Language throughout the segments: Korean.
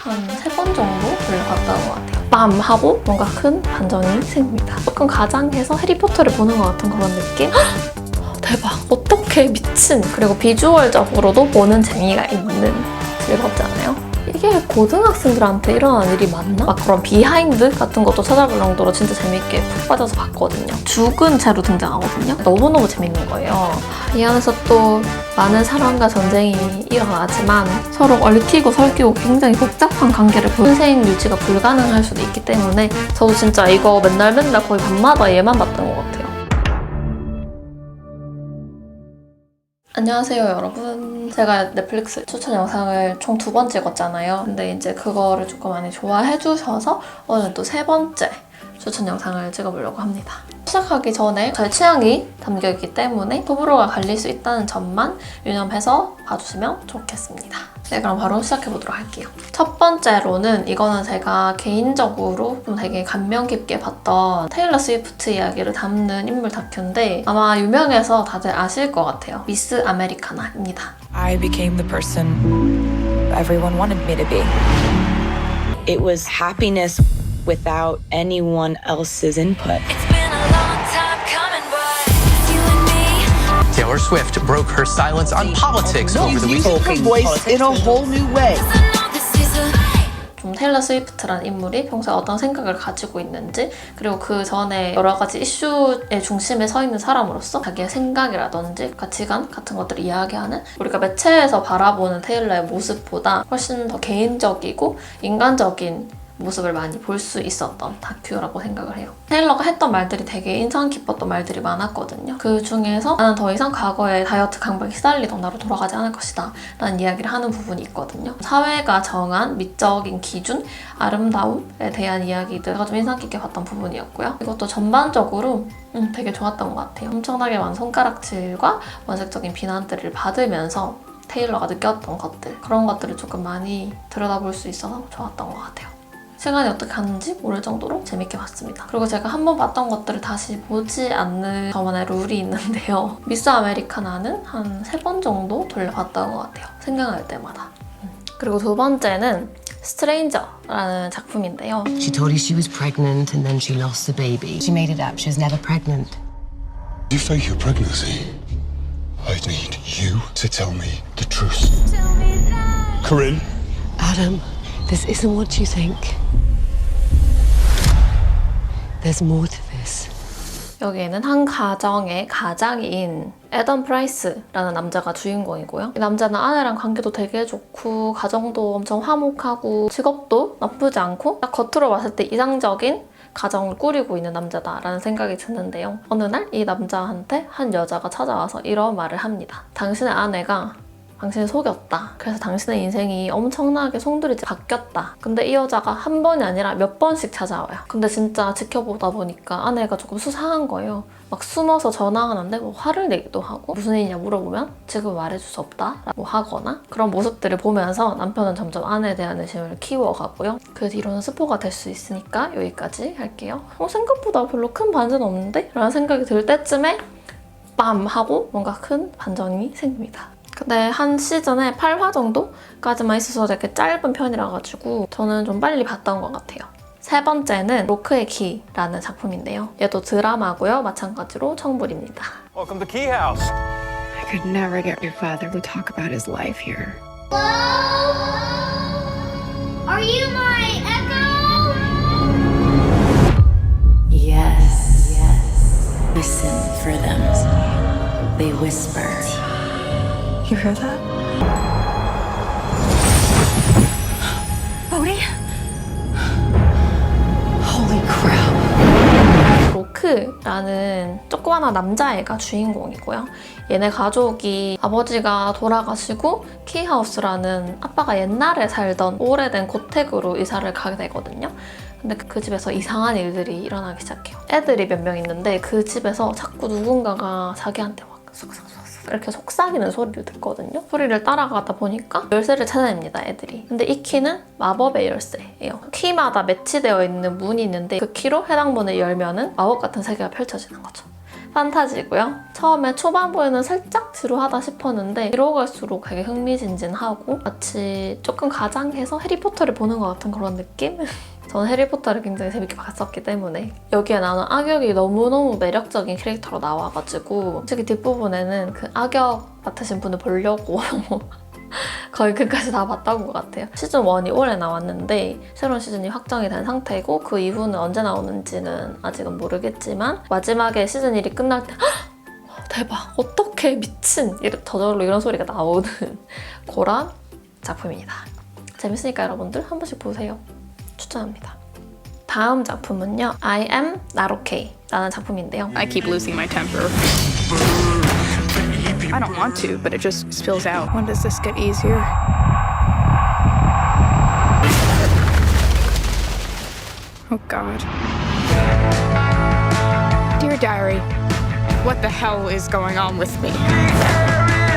한 3번 정도 돌려봤던 것 같아요. 빰! 하고 뭔가 큰 반전이 생깁니다. 조금 가장해서 해리포터를 보는 것 같은 그런 느낌? 대박! 어떻게 미친! 그리고 비주얼적으로도 보는 재미가 있는, 즐겁지 않아요? 이게 고등학생들한테 일어나는 일이 맞나? 막 그런 비하인드 같은 것도 찾아볼 정도로 진짜 재밌게 푹 빠져서 봤거든요. 죽은 채로 등장하거든요. 너무너무 재밌는 거예요. 이 안에서 또 많은 사랑과 전쟁이 일어나지만 서로 얽히고 설키고 굉장히 복잡한 관계를 현생 유지가 불가능할 수도 있기 때문에 저도 진짜 이거 맨날 거의 밤마다 얘만 봤던 것 같아요. 안녕하세요 여러분. 제가 넷플릭스 추천 영상을 총 2번 찍었잖아요. 근데 이제 그거를 조금 많이 좋아해 주셔서 오늘 또 3번째 추천 영상을 찍어보려고 합니다. 시작하기 전에 저의 취향이 담겨있기 때문에 호불호가 갈릴 수 있다는 점만 유념해서 봐주시면 좋겠습니다. 네, 그럼 바로 시작해보도록 할게요. 첫 번째로는 이거는 제가 개인적으로 좀 되게 감명 깊게 봤던 테일러 스위프트 이야기를 담는 인물 다큐인데 아마 유명해서 다들 아실 것 같아요. 미스 아메리카나입니다. I became the person everyone wanted me to be. It was happiness without anyone else's input. Taylor Swift broke her silence on politics over the weekend. Her voice in a whole new way. 좀 테일러 스위프트라는 인물이 평소에 어떤 생각을 가지고 있는지, 그리고 그 전에 여러 가지 이슈의 중심에 서 있는 사람으로서 자기의 생각이라든지 가치관 같은 것들을 이야기하는, 우리가 매체에서 바라보는 테일러의 모습보다 훨씬 더 개인적이고 인간적인 모습을 많이 볼 수 있었던 다큐라고 생각을 해요. 테일러가 했던 말들이 되게 인상 깊었던 말들이 많았거든요. 그 중에서 나는 더 이상 과거의 다이어트 강박에 시달리던 나로 돌아가지 않을 것이다 라는 이야기를 하는 부분이 있거든요. 사회가 정한 미적인 기준, 아름다움에 대한 이야기들가 좀 인상 깊게 봤던 부분이었고요. 이것도 전반적으로 되게 좋았던 것 같아요. 엄청나게 많은 손가락질과 원색적인 비난들을 받으면서 테일러가 느꼈던 것들, 그런 것들을 조금 많이 들여다볼 수 있어서 좋았던 것 같아요. 시간이 어떻게 갔는지 모를 정도로 재밌게 봤습니다. 그리고 제가 한 번 봤던 것들을 다시 보지 않는 저만의 룰이 있는데요. 미스 아메리카나는 한 3번 정도 돌려봤던 것 같아요. 생각날 때마다. 그리고 두 번째는 스트레인저라는 작품인데요. She told you she was pregnant and then she lost the baby. She made it up. She was never pregnant. You fake your pregnancy. I need you to tell me the truth. Corinne? Adam, this isn't what you think. There's more to this. 여기에는 한 가정의 가장인 애덤 프라이스라는 남자가 주인공이고요. 이 남자는 아내랑 관계도 되게 좋고 가정도 엄청 화목하고 직업도 나쁘지 않고 딱 겉으로 봤을 때 이상적인 가정을 꾸리고 있는 남자다라는 생각이 드는데요. 어느 날 이 남자한테 한 여자가 찾아와서 이런 말을 합니다. 당신의 아내가 당신을 속였다. 그래서 당신의 인생이 엄청나게 송두리째 바뀌었다. 근데 이 여자가 한 번이 아니라 몇 번씩 찾아와요. 근데 진짜 지켜보다 보니까 아내가 조금 수상한 거예요. 막 숨어서 전화하는데 뭐 화를 내기도 하고 무슨 일이냐 물어보면 지금 말해줄 수 없다 라고 하거나, 그런 모습들을 보면서 남편은 점점 아내에 대한 의심을 키워가고요. 그 뒤로는 스포가 될 수 있으니까 여기까지 할게요. 생각보다 별로 큰 반전 없는데? 라는 생각이 들 때쯤에 빰! 하고 뭔가 큰 반전이 생깁니다. 근데 한 시즌에 8화 정도까지만 있어서 되게 짧은 편이라 가지고 저는 좀 빨리 봤던 것 같아요. 세 번째는 로크의 키라는 작품인데요. 얘도 드라마고요. 마찬가지로 청불입니다. Welcome to Key House. I could never get your father to talk about his life here. Hello? Are you my echo? Yes, yes. Listen for them. They whisper. You hear that? Bodhi? Holy crap. 로크라는 조그마한 남자애가 주인공이고요. 얘네 가족이 아버지가 돌아가시고 키하우스라는 아빠가 옛날에 살던 오래된 고택으로 이사를 가게 되거든요. 근데 그 집에서 이상한 일들이 일어나기 시작해요. 애들이 몇 명 있는데 그 집에서 자꾸 누군가가 자기한테 막 쏙쏙쏙 이렇게 속삭이는 소리를 듣거든요. 소리를 따라가다 보니까 열쇠를 찾아냅니다, 애들이. 근데 이 키는 마법의 열쇠예요. 키마다 매치되어 있는 문이 있는데 그 키로 해당 문을 열면은 마법 같은 세계가 펼쳐지는 거죠. 판타지고요. 처음에 초반부에는 살짝 지루하다 싶었는데 뒤로 갈수록 되게 흥미진진하고 마치 조금 가장해서 해리포터를 보는 것 같은 그런 느낌? 저는 해리포터를 굉장히 재밌게 봤었기 때문에 여기에 나오는 악역이 너무너무 매력적인 캐릭터로 나와가지고 솔직히 뒷부분에는 그 악역 맡으신 분을 보려고 거의 끝까지 다 봤던 것 같아요. 시즌 1이 올해 나왔는데 새로운 시즌이 확정이 된 상태고 그 이후는 언제 나오는지는 아직은 모르겠지만 마지막에 시즌 1이 끝날 때 대박! 어떡해! 미친! 저절로 이런 소리가 나오는 그런 작품입니다. 재밌으니까 여러분들 한 번씩 보세요. 추천합니다. 다음 작품은요. I am not okay 라는 작품인데요. I keep losing my temper. I don't want to, but it just spills out. When does this get easier? Oh God. Dear Diary, what the hell is going on with me?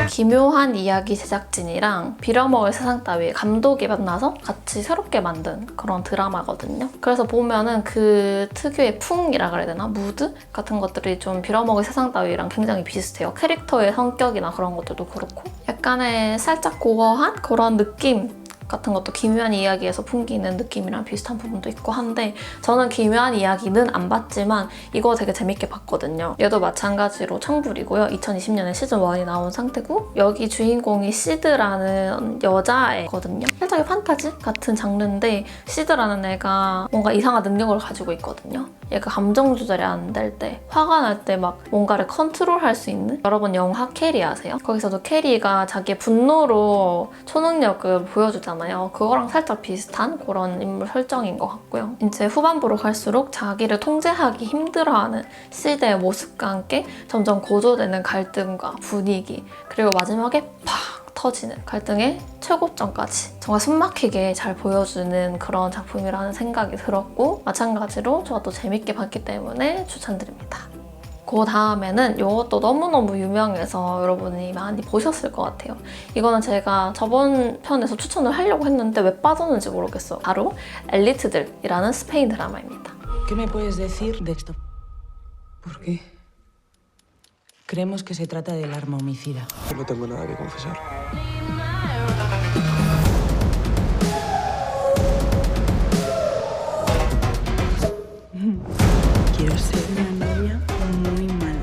기묘한 이야기 제작진이랑 빌어먹을 세상 따위 감독이 만나서 같이 새롭게 만든 그런 드라마거든요. 그래서 보면은 그 특유의 풍이라 그래야 되나? 무드? 같은 것들이 좀 빌어먹을 세상 따위랑 굉장히 비슷해요. 캐릭터의 성격이나 그런 것들도 그렇고 약간의 살짝 고어한 그런 느낌 같은 것도 기묘한 이야기에서 풍기는 느낌이랑 비슷한 부분도 있고 한데 저는 기묘한 이야기는 안 봤지만 이거 되게 재밌게 봤거든요. 얘도 마찬가지로 청불이고요. 2020년에 시즌 1이 나온 상태고 여기 주인공이 시드라는 여자애거든요. 살짝 판타지 같은 장르인데 시드라는 애가 뭔가 이상한 능력을 가지고 있거든요. 얘가 감정 조절이 안 될 때, 화가 날 때 막 뭔가를 컨트롤할 수 있는? 여러분 영화 캐리 아세요? 거기서도 캐리가 자기의 분노로 초능력을 보여주잖아요. 그거랑 살짝 비슷한 그런 인물 설정인 것 같고요. 이제 후반부로 갈수록 자기를 통제하기 힘들어하는 시드의 모습과 함께 점점 고조되는 갈등과 분위기 그리고 마지막에 팍! 터지는 갈등의 최고점까지 정말 숨막히게 잘 보여주는 그런 작품이라는 생각이 들었고 마찬가지로 저도 재밌게 봤기 때문에 추천드립니다. 그 다음에는 이것도 너무너무 유명해서 여러분이 많이 보셨을 것 같아요. 이거는 제가 저번 편에서 추천을 하려고 했는데 왜 빠졌는지 모르겠어요. 바로 엘리트들이라는 스페인 드라마입니다. ¿Qué me puedes decir de esto? ¿Por qué? Creemos que se trata del arma homicida. No tengo nada que confesar. Quiero ser una novia muy mala.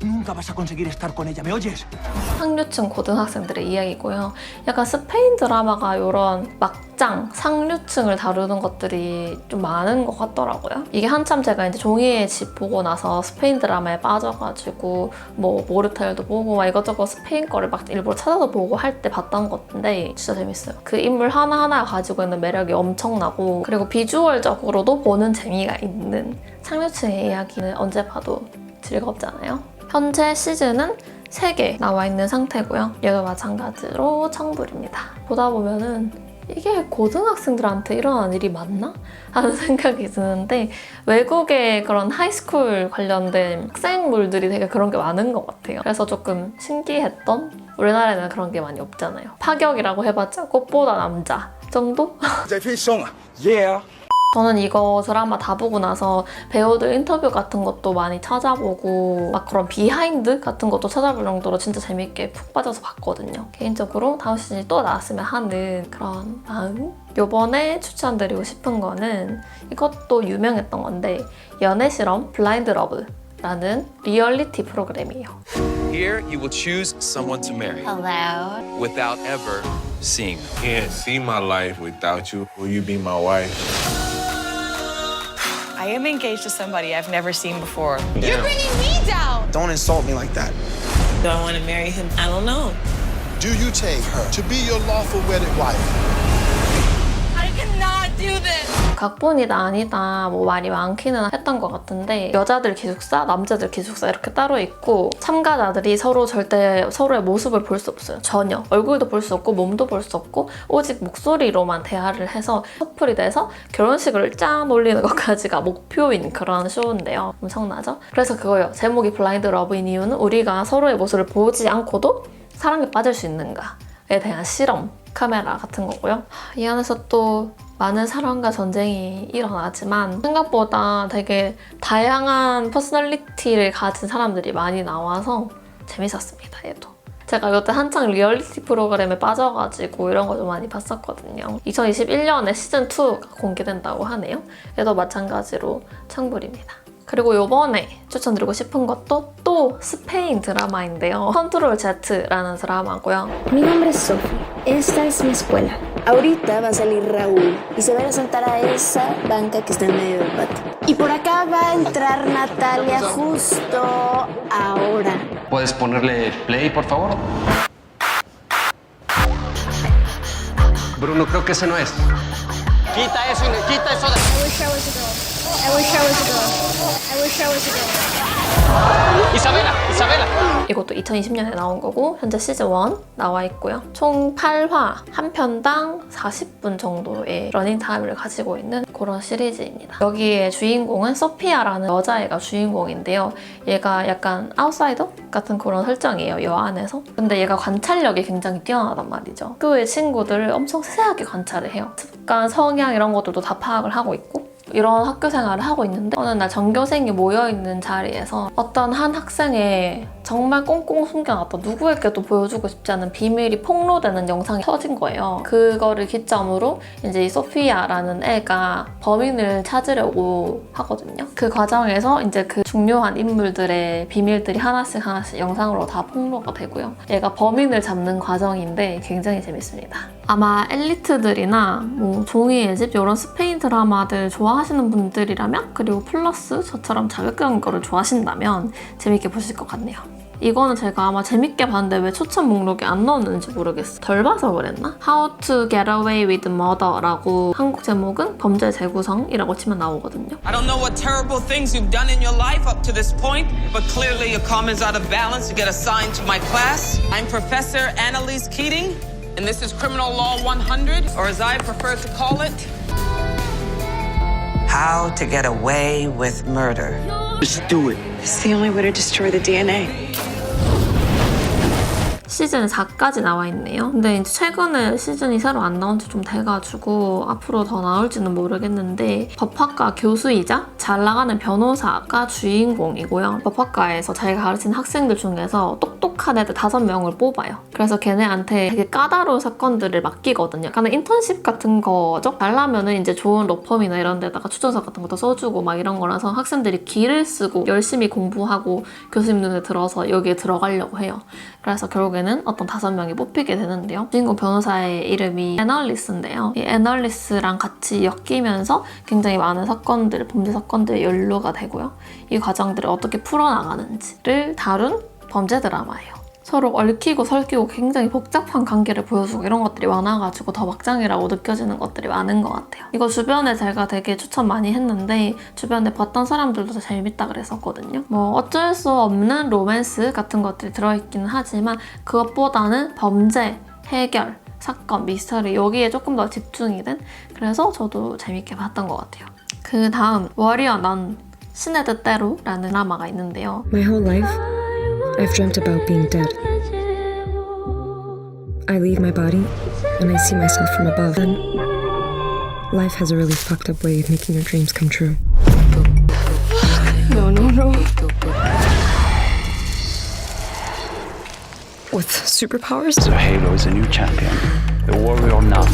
Nunca vas a conseguir estar con ella, ¿me oyes? 상류층 고등학생들의 이야기고요. 약간 스페인 드라마가 이런 막장, 상류층을 다루는 것들이 좀 많은 것 같더라고요. 이게 한참 제가 이제 종이의 집 보고 나서 스페인 드라마에 빠져가지고 뭐 모르텔도 보고 막 이것저것 스페인 거를 막 일부러 찾아서 보고 할 때 봤던 건데 진짜 재밌어요. 그 인물 하나하나 가지고 있는 매력이 엄청나고 그리고 비주얼적으로도 보는 재미가 있는 상류층의 이야기는 언제 봐도 즐겁잖아요. 현재 시즌은 3개 나와 있는 상태고요. 얘도 마찬가지로 청불입니다. 보다 보면은 이게 고등학생들한테 일어나는 일이 맞나? 하는 생각이 드는데 외국의 그런 하이스쿨 관련된 학생물들이 되게 그런 게 많은 것 같아요. 그래서 조금 신기했던 우리나라에는 그런 게 많이 없잖아요. 파격이라고 해봤자 꽃보다 남자 정도? Yeah. 저는 이거 드라마 다 보고 나서 배우들 인터뷰 같은 것도 많이 찾아보고 막 그런 비하인드 같은 것도 찾아볼 정도로 진짜 재밌게 푹 빠져서 봤거든요. 개인적으로 다음 시즌이 또 나왔으면 하는 그런 마음? 요번에 추천드리고 싶은 거는 이것도 유명했던 건데 연애 실험 블라인드 러브라는 리얼리티 프로그램이에요. Here, you will choose someone to marry Hello. without ever seeing them. Can't see my life without you. Will you be my wife? I am engaged to somebody I've never seen before. You're bringing me down! Don't insult me like that. Do I want to marry him? I don't know. Do you take her to be your lawful wedded wife? I cannot do this! 각본이다 아니다 뭐 말이 많기는 했던 것 같은데 여자들 기숙사, 남자들 기숙사 이렇게 따로 있고 참가자들이 서로 절대 서로의 모습을 볼 수 없어요. 전혀. 얼굴도 볼 수 없고 몸도 볼 수 없고 오직 목소리로만 대화를 해서 커플이 돼서 결혼식을 짠 올리는 것까지가 목표인 그런 쇼인데요. 엄청나죠? 그래서 그거예요. 제목이 블라인드 러브인 이유는 우리가 서로의 모습을 보지 않고도 사랑에 빠질 수 있는가에 대한 실험 카메라 같은 거고요. 이 안에서 또 많은 사랑과 전쟁이 일어나지만 생각보다 되게 다양한 퍼스널리티를 가진 사람들이 많이 나와서 재밌었습니다, 얘도. 제가 이때 한창 리얼리티 프로그램에 빠져가지고 이런 거 좀 많이 봤었거든요. 2021년에 시즌2가 공개된다고 하네요. 얘도 마찬가지로 창불입니다. 그리고 요번에 추천드리고 싶은 것도 또 스페인 드라마인데요. 컨트롤 Z라는 드라마고요. Mi nombre es Sophie. Esta es mi escuela. Ahorita va a salir Raúl y se van a sentar a esa banca que está en medio del patio. Y por acá va a entrar Natalia justo ahora. ¿Puedes ponerle play, por favor? Bruno, creo que ese no es. Quita eso de... I wish I was a girl. I wish I was a girl. I wish I was a girl. Isabela. 이것도 2020년에 나온 거고 현재 시즌1 나와 있고요. 총 8화, 한 편당 40분 정도의 러닝타임을 가지고 있는 그런 시리즈입니다. 여기에 주인공은 소피아라는 여자애가 주인공인데요. 얘가 약간 아웃사이더 같은 그런 설정이에요, 여 안에서. 근데 얘가 관찰력이 굉장히 뛰어나단 말이죠. 학교의 친구들을 엄청 세세하게 관찰을 해요. 습관, 성향 이런 것들도 다 파악을 하고 있고 이런 학교 생활을 하고 있는데 어느 날 전교생이 모여있는 자리에서 어떤 한 학생의 정말 꽁꽁 숨겨놨던 누구에게도 보여주고 싶지 않은 비밀이 폭로되는 영상이 터진 거예요. 그거를 기점으로 이제 이 소피아라는 애가 범인을 찾으려고 하거든요. 그 과정에서 이제 그 중요한 인물들의 비밀들이 하나씩 영상으로 다 폭로가 되고요. 얘가 범인을 잡는 과정인데 굉장히 재밌습니다. 아마 엘리트들이나 뭐 종이의 집 이런 스페인 드라마들 좋아하시는 분들이라면 그리고 플러스 저처럼 자극적인 거를 좋아하신다면 재밌게 보실 것 같네요. 이거는 제가 아마 재밌게 봤는데 왜 추천 목록에 안 넣었는지 모르겠어요. 덜 봐서 그랬나? How to Get Away with Murder라고 한국 제목은 범죄 재구성이라고 치면 나오거든요. I don't know what terrible things you've done in your life up to this point, but clearly your comments out of balance to get assigned to my class. I'm Professor Annalise Keating, and this is Criminal Law 100, or as I prefer to call it, How to Get Away with Murder. Just do it. It's the only way to destroy the DNA. 시즌 4까지 나와 있네요. 근데 이제 최근에 시즌이 새로 안 나온 지 좀 돼가지고 앞으로 더 나올지는 모르겠는데 법학과 교수이자 잘 나가는 변호사가 주인공이고요. 법학과에서 자기가 가르치는 학생들 중에서 똑똑한 애들 5명을 뽑아요. 그래서 걔네한테 되게 까다로운 사건들을 맡기거든요. 약간 인턴십 같은 거죠. 잘나면은 이제 좋은 로펌이나 이런 데다가 추천서 같은 것도 써주고 막 이런 거라서 학생들이 기를 쓰고 열심히 공부하고 교수님 눈에 들어서 여기에 들어가려고 해요. 그래서 결국에는 어떤 5명이 뽑히게 되는데요. 주인공 변호사의 이름이 애널리스인데요. 이 애널리스랑 같이 엮이면서 굉장히 많은 사건들, 범죄 사건들이 연루가 되고요. 이 과정들을 어떻게 풀어나가는지를 다룬 범죄 드라마예요. 서로 얽히고 설키고 굉장히 복잡한 관계를 보여주고 이런 것들이 많아가지고 더 막장이라고 느껴지는 것들이 많은 것 같아요. 이거 주변에 제가 되게 추천 많이 했는데 주변에 봤던 사람들도 다 재밌다 그랬었거든요. 뭐 어쩔 수 없는 로맨스 같은 것들이 들어있기는 하지만 그것보다는 범죄, 해결, 사건, 미스터리 여기에 조금 더 집중이 된 그래서 저도 재밌게 봤던 것 같아요. 그 다음 워리어 넌 신의 뜻대로라는 드라마가 있는데요. My whole life I've dreamt about being dead. I leave my body and I see myself from above. Then life has a really fucked up way of making your dreams come true. No. With superpowers? So Halo is a new champion. The warrior now.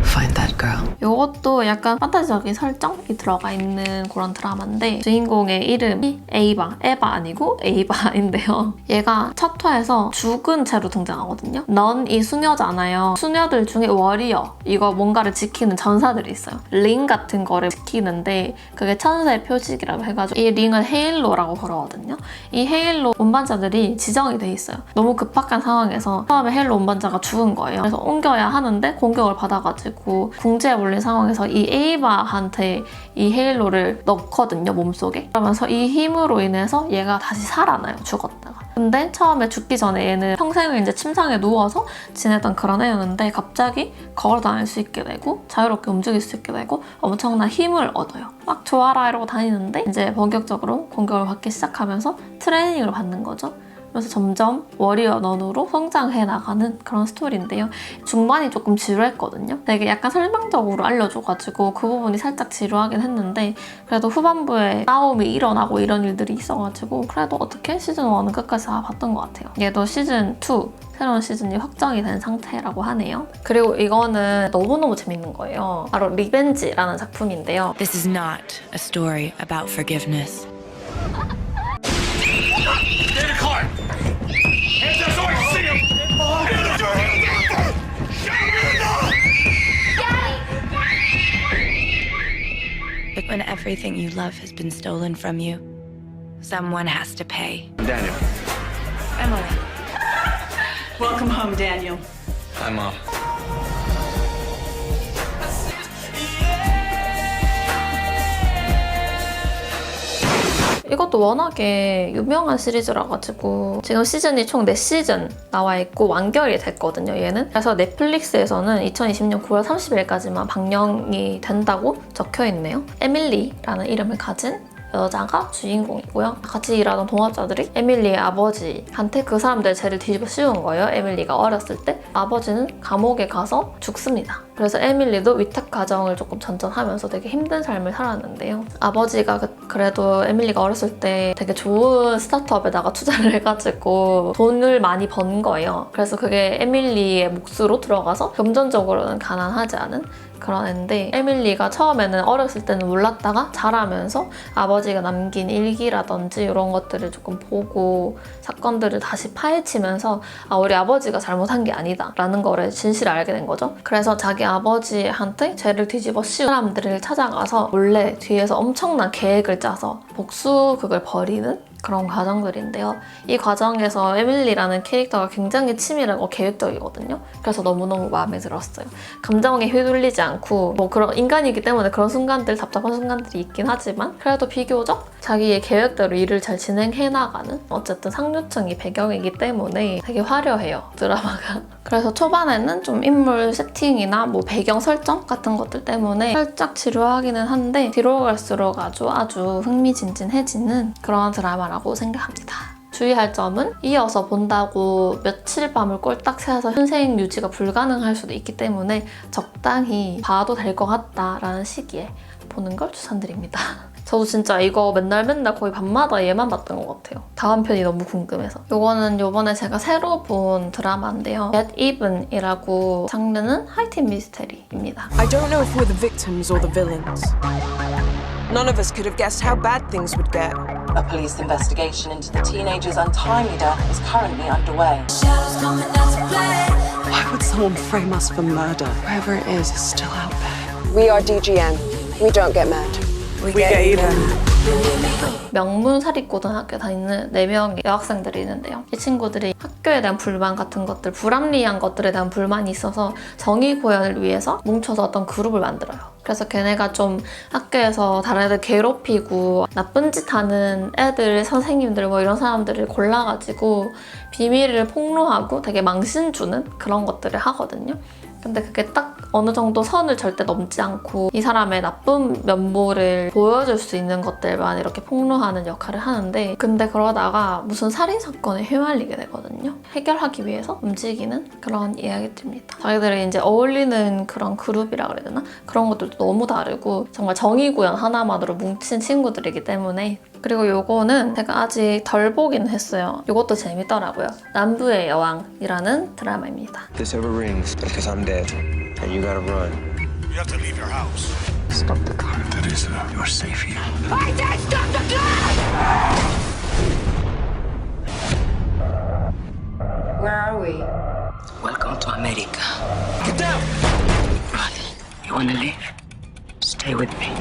Find that girl. 이것도 약간 판타지적인 설정이 들어가 있는 그런 드라마인데 주인공의 이름이 에바 아니고 에이바인데요. 얘가 첫 화에서 죽은 채로 등장하거든요. 넌 이 수녀잖아요. 수녀들 중에 워리어, 이거 뭔가를 지키는 전사들이 있어요. 링 같은 거를 지키는데 그게 천사의 표식이라고 해가지고 이 링을 헤일로라고 부르거든요. 이 헤일로 운반자들이 지정이 돼 있어요. 너무 급박한 상황에서 처음에 헤일로 운반자가 죽은 거예요. 그래서 옮겨야 하는데 공격을 받아가지고 궁지에 몰린 상황에서 이 에이바한테 이 헤일로를 넣거든요, 몸속에. 그러면서 이 힘으로 인해서 얘가 다시 살아나요, 죽었다가. 근데 처음에 죽기 전에 얘는 평생을 이제 침상에 누워서 지내던 그런 애였는데 갑자기 걸어 다닐 수 있게 되고 자유롭게 움직일 수 있게 되고 엄청난 힘을 얻어요. 막 좋아라 이러고 다니는데 이제 본격적으로 공격을 받기 시작하면서 트레이닝을 받는 거죠. 그래서 점점 워리어 넌으로 성장해 나가는 그런 스토리인데요. 중반이 조금 지루했거든요. 되게 약간 설명적으로 알려줘가지고 그 부분이 살짝 지루하긴 했는데 그래도 후반부에 싸움이 일어나고 이런 일들이 있어가지고 그래도 어떻게 시즌 1은 끝까지 다 봤던 것 같아요. 얘도 시즌 2 새로운 시즌이 확정이 된 상태라고 하네요. 그리고 이거는 너무너무 재밌는 거예요. 바로 리벤지라는 작품인데요. This is not a story about forgiveness. But when everything you love has been stolen from you, someone has to pay. Daniel. Emily. Welcome home, Daniel. Hi, Mom. 이것도 워낙에 유명한 시리즈라 가지고 지금 시즌이 총 4시즌 나와 있고 완결이 됐거든요, 얘는. 그래서 넷플릭스에서는 2020년 9월 30일까지만 방영이 된다고 적혀 있네요. 에밀리라는 이름을 가진 여자가 주인공이고요. 같이 일하던 동업자들이 에밀리의 아버지한테 그 사람들의 죄를 뒤집어 씌운 거예요. 에밀리가 어렸을 때 아버지는 감옥에 가서 죽습니다. 그래서 에밀리도 위탁 가정을 조금 전전하면서 되게 힘든 삶을 살았는데요. 아버지가 그래도 에밀리가 어렸을 때 되게 좋은 스타트업에다가 투자를 해가지고 돈을 많이 번 거예요. 그래서 그게 에밀리의 몫으로 들어가서 금전적으로는 가난하지 않은 그런 애인데 에밀리가 처음에는 어렸을 때는 몰랐다가 자라면서 아버지가 남긴 일기라든지 이런 것들을 조금 보고 사건들을 다시 파헤치면서 우리 아버지가 잘못한 게 아니다 라는 거를 진실을 알게 된 거죠. 그래서 자기 아버지한테 죄를 뒤집어 씌운 사람들을 찾아가서 몰래 뒤에서 엄청난 계획을 짜서 복수극을 벌이는 그런 과정들인데요. 이 과정에서 에밀리라는 캐릭터가 굉장히 치밀하고 계획적이거든요. 그래서 너무너무 마음에 들었어요. 감정에 휘둘리지 않고 뭐 그런 인간이기 때문에 그런 순간들, 답답한 순간들이 있긴 하지만 그래도 비교적 자기의 계획대로 일을 잘 진행해 나가는 어쨌든 상류층이 배경이기 때문에 되게 화려해요, 드라마가. 그래서 초반에는 좀 인물 세팅이나 뭐 배경 설정 같은 것들 때문에 살짝 지루하기는 한데 뒤로 갈수록 아주 흥미진진해지는 그런 드라마라고 생각합니다. 주의할 점은 이어서 본다고 며칠 밤을 꼴딱 새서 현생 유지가 불가능할 수도 있기 때문에 적당히 봐도 될 것 같다라는 시기에 보는 걸 추천드립니다. 저도 진짜 이거 맨날 거의 밤마다 얘만 봤던 것 같아요. 다음 편이 너무 궁금해서. 이거는 요번에 제가 새로 본 드라마인데요. Get Even이라고 장르는 하이틴 미스테리입니다. I don't know if we're the victims or the villains. None of us could have guessed how bad things would get. A police investigation into the teenager's untimely death is currently underway. Why would someone frame us for murder? Whoever it is still out there. We are DGN. We don't get mad. We get even. 명문사립고등학교 다니는 4명의 여학생들이 있는데요. 이 친구들이 학교에 대한 불만 같은 것들, 불합리한 것들에 대한 불만이 있어서 정의 구현을 위해서 뭉쳐서 어떤 그룹을 만들어요. 그래서 걔네가 좀 학교에서 다른 애들 괴롭히고 나쁜 짓 하는 애들, 선생님들 뭐 이런 사람들을 골라가지고 비밀을 폭로하고 되게 망신 주는 그런 것들을 하거든요. 근데 그게 딱 어느 정도 선을 절대 넘지 않고 이 사람의 나쁜 면모를 보여줄 수 있는 것들만 이렇게 폭로하는 역할을 하는데 근데 그러다가 무슨 살인사건에 휘말리게 되거든요. 해결하기 위해서 움직이는 그런 이야기들입니다. 자기들이 이제 어울리는 그런 그룹이라 그래야 되나? 그런 것들도 너무 다르고 정말 정의구현 하나만으로 뭉친 친구들이기 때문에 그리고 요거는 제가 아직 덜 보긴 했어요. 요것도 재밌더라고요. 남부의 여왕이라는 드라마입니다. This ever rings because I'm dead and you gotta run. You have to leave your house. Stop the car. Teresa, you're safe here. I said stop the car! Where are we? Welcome to America. Get down! Run. You wanna leave? Stay with me.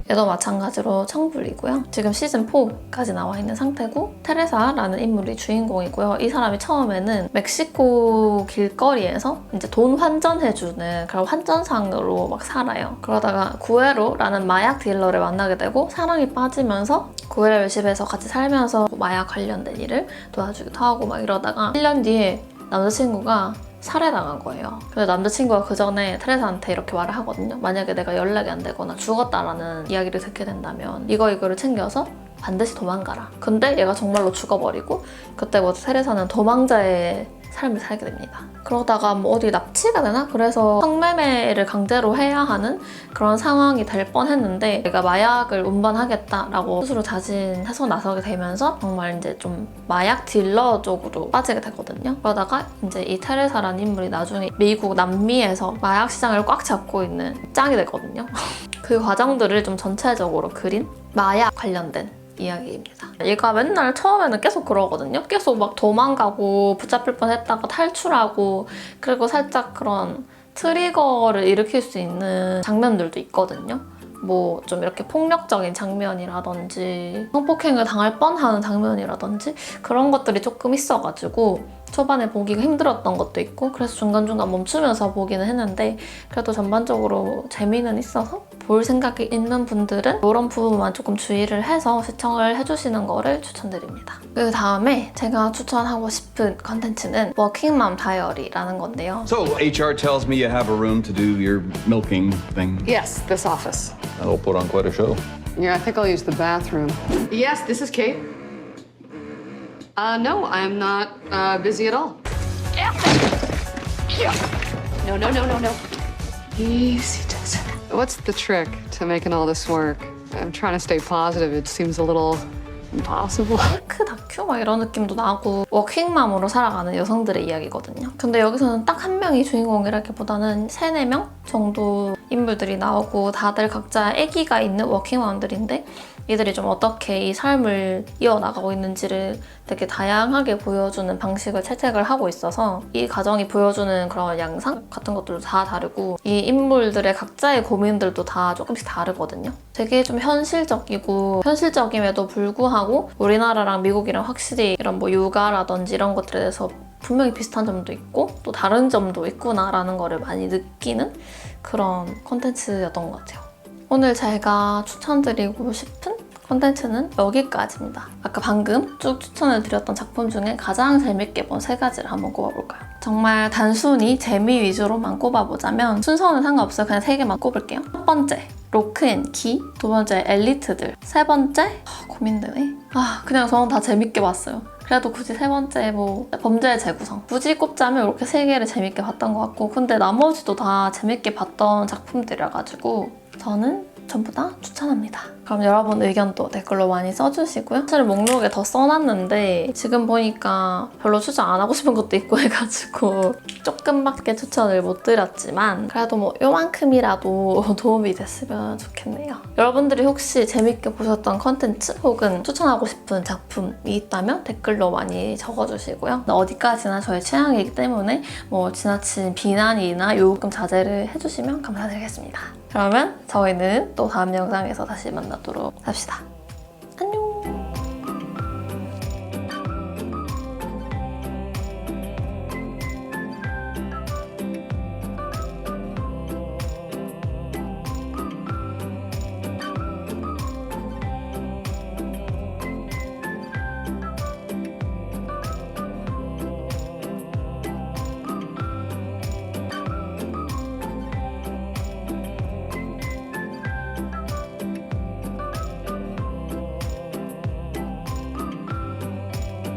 얘도 마찬가지로 청불이고요. 지금 시즌 4까지 나와 있는 상태고 테레사라는 인물이 주인공이고요. 이 사람이 처음에는 멕시코 길거리에서 이제 돈 환전해주는 그런 환전상으로 막 살아요. 그러다가 구에로라는 마약 딜러를 만나게 되고 사랑에 빠지면서 구에로의 집에서 같이 살면서 마약 관련된 일을 도와주기도 하고 막 이러다가 1년 뒤에 남자친구가 살해당한 거예요. 그래서 남자친구가 그 전에 테레사한테 이렇게 말을 하거든요. 만약에 내가 연락이 안 되거나 죽었다라는 이야기를 듣게 된다면 이거를 챙겨서 반드시 도망가라. 근데 얘가 정말로 죽어버리고 그때부터 테레사는 도망자의 삶을 살게 됩니다. 그러다가 뭐 어디 납치가 되나? 그래서 성매매를 강제로 해야 하는 그런 상황이 될 뻔했는데 얘가 마약을 운반하겠다라고 스스로 자진해서 나서게 되면서 정말 이제 좀 마약 딜러 쪽으로 빠지게 되거든요. 그러다가 이제 이 테레사라는 인물이 나중에 미국 남미에서 마약 시장을 꽉 잡고 있는 짱이 되거든요. 그 과정들을 좀 전체적으로 그린 마약 관련된 이야기입니다. 얘가 맨날 처음에는 계속 그러거든요. 계속 막 도망가고 붙잡힐 뻔했다가 탈출하고 그리고 살짝 그런 트리거를 일으킬 수 있는 장면들도 있거든요. 뭐 좀 이렇게 폭력적인 장면이라든지 성폭행을 당할 뻔하는 장면이라든지 그런 것들이 조금 있어가지고 초반에 보기가 힘들었던 것도 있고 그래서 중간중간 멈추면서 보기는 했는데 그래도 전반적으로 재미는 있어서 볼 생각이 있는 분들은 이런 부분만 조금 주의를 해서 시청을 해주시는 거를 추천드립니다. 그 다음에 제가 추천하고 싶은 컨텐츠는 Working Mom Diary라는 건데요. So, HR tells me you have a room to do your milking thing. Yes, this office. That'll put on quite a show. Yeah, I think I'll use the bathroom. Yes, this is Kate. No, I'm not busy at all. No, no, no, no, no. Easy does it. What's the trick to making all this work? I'm trying to stay positive. It seems a little impossible. 핑크 다큐 막 이런 느낌도 나고 워킹맘으로 살아가는 여성들의 이야기거든요. 근데 여기서는 딱 한 명이 주인공이라기보다는 3-4명 정도 인물들이 나오고 다들 각자 아기가 있는 워킹맘들인데 이들이 좀 어떻게 이 삶을 이어나가고 있는지를 되게 다양하게 보여주는 방식을 채택을 하고 있어서 이 가정이 보여주는 그런 양상 같은 것들도 다 다르고 이 인물들의 각자의 고민들도 다 조금씩 다르거든요. 되게 좀 현실적이고 현실적임에도 불구하고 우리나라랑 미국이랑 확실히 이런 뭐 육아라든지 이런 것들에 대해서 분명히 비슷한 점도 있고 또 다른 점도 있구나라는 거를 많이 느끼는 그런 콘텐츠였던 것 같아요. 오늘 제가 추천드리고 싶은 콘텐츠는 여기까지입니다. 아까 방금 쭉 추천을 드렸던 작품 중에 가장 재밌게 본 3가지를 한번 꼽아볼까요? 정말 단순히 재미 위주로만 꼽아보자면 순서는 상관없어요. 그냥 3개만 꼽을게요. 첫 번째, 로크 앤 키. 두 번째, 엘리트들. 세 번째, 고민되네. 그냥 저는 다 재밌게 봤어요. 그래도 굳이 세 번째 뭐 범죄의 재구성. 굳이 꼽자면 이렇게 3개를 재밌게 봤던 것 같고 근데 나머지도 다 재밌게 봤던 작품들이라 가지고 저는 전부 다 추천합니다. 그럼 여러분 의견도 댓글로 많이 써주시고요. 사실 목록에 더 써놨는데 지금 보니까 별로 추천 안 하고 싶은 것도 있고 해가지고 조금밖에 추천을 못 드렸지만 그래도 뭐 요만큼이라도 도움이 됐으면 좋겠네요. 여러분들이 혹시 재밌게 보셨던 컨텐츠 혹은 추천하고 싶은 작품이 있다면 댓글로 많이 적어주시고요. 어디까지나 저의 취향이기 때문에 뭐 지나친 비난이나 요금 자제를 해주시면 감사드리겠습니다. 그러면 저희는 또 다음 영상에서 다시 만나도록 합시다.